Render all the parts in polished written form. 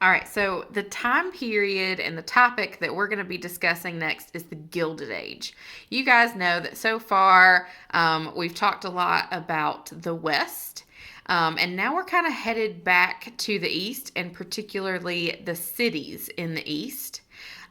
All right, so the time period and the topic that we're going to be discussing next is the Gilded Age. You guys know that so far we've talked a lot about the West, and now we're kind of headed back to the East, and particularly the cities in the East.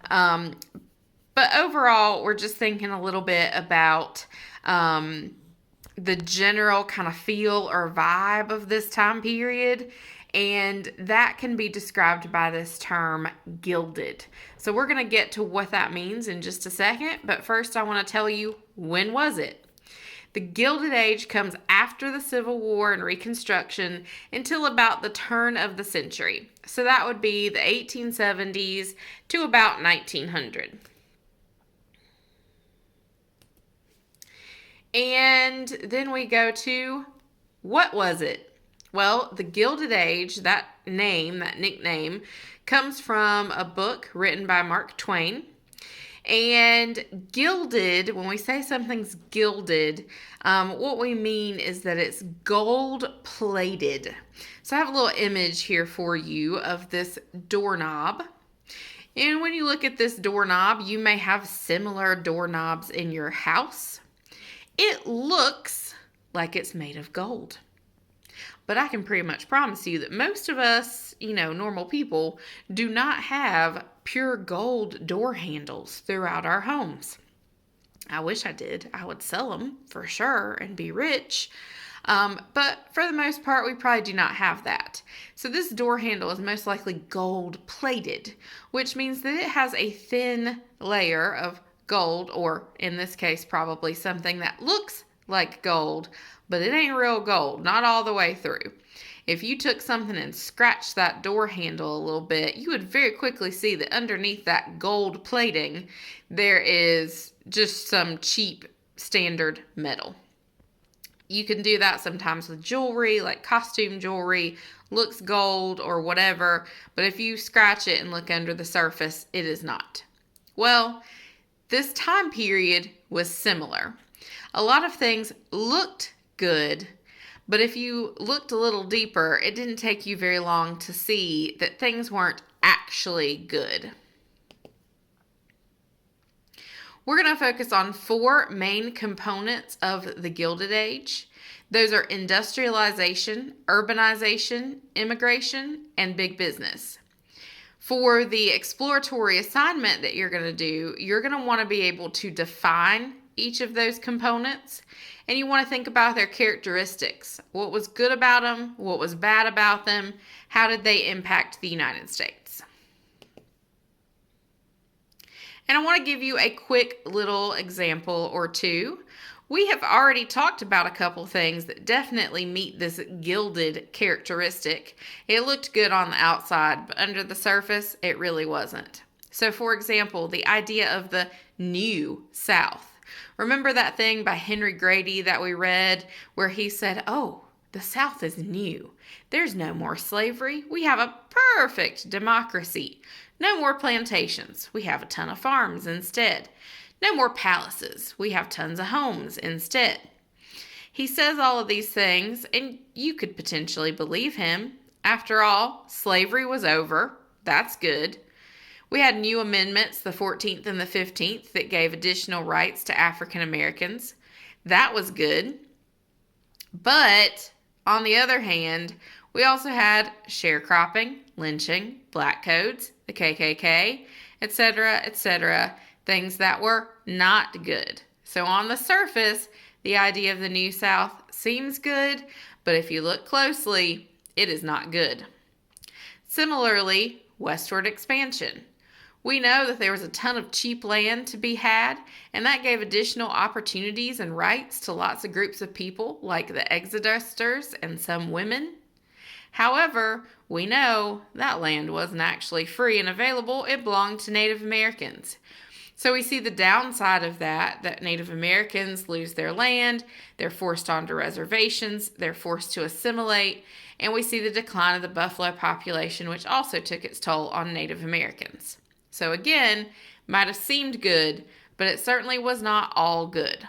But overall, we're just thinking a little bit about the general kind of feel or vibe of this time period. And that can be described by this term, gilded. So we're going to get to what that means in just a second. But first, I want to tell you, when was it? The Gilded Age comes after the Civil War and Reconstruction until about the turn of the century. So that would be the 1870s to about 1900. And then we go to, what was it? Well, the Gilded Age, that nickname, comes from a book written by Mark Twain. And gilded, when we say something's gilded, what we mean is that it's gold-plated. So I have a little image here for you of this doorknob. And when you look at this doorknob, you may have similar doorknobs in your house. It looks like it's made of gold. But I can pretty much promise you that most of us, normal people, do not have pure gold door handles throughout our homes. I wish I did. I would sell them for sure and be rich. But for the most part, we probably do not have that. So this door handle is most likely gold plated, which means that it has a thin layer of gold, or in this case, probably something that looks like gold, but it ain't real gold, not all the way through. If you took something and scratched that door handle a little bit, you would very quickly see that underneath that gold plating, there is just some cheap standard metal. You can do that sometimes with jewelry, like costume jewelry, looks gold or whatever, but if you scratch it and look under the surface, it is not. Well, this time period was similar. A lot of things looked good, but if you looked a little deeper, it didn't take you very long to see that things weren't actually good. We're going to focus on 4 main components of the Gilded Age. Those are industrialization, urbanization, immigration, and big business. For the exploratory assignment that you're going to do, you're going to want to be able to define each of those components, and you want to think about their characteristics. What was good about them? What was bad about them? How did they impact the United States? And I want to give you a quick little example or two. We have already talked about a couple things that definitely meet this gilded characteristic. It looked good on the outside, but under the surface, it really wasn't. So, for example, the idea of the New South. Remember that thing by Henry Grady that we read where he said, "Oh, the South is new. There's no more slavery. We have a perfect democracy. No more plantations. We have a ton of farms instead. No more palaces. We have tons of homes instead." He says all of these things, and you could potentially believe him. After all, slavery was over. That's good. We had new amendments, the 14th and the 15th, that gave additional rights to African Americans. That was good. But, on the other hand, we also had sharecropping, lynching, black codes, the KKK, etc., things that were not good. So on the surface, the idea of the New South seems good, but if you look closely, it is not good. Similarly, westward expansion. We know that there was a ton of cheap land to be had, and that gave additional opportunities and rights to lots of groups of people, like the exodusters and some women. However, we know that land wasn't actually free and available. It belonged to Native Americans. So we see the downside of that Native Americans lose their land, they're forced onto reservations, they're forced to assimilate, and we see the decline of the buffalo population, which also took its toll on Native Americans. So again, might have seemed good, but it certainly was not all good.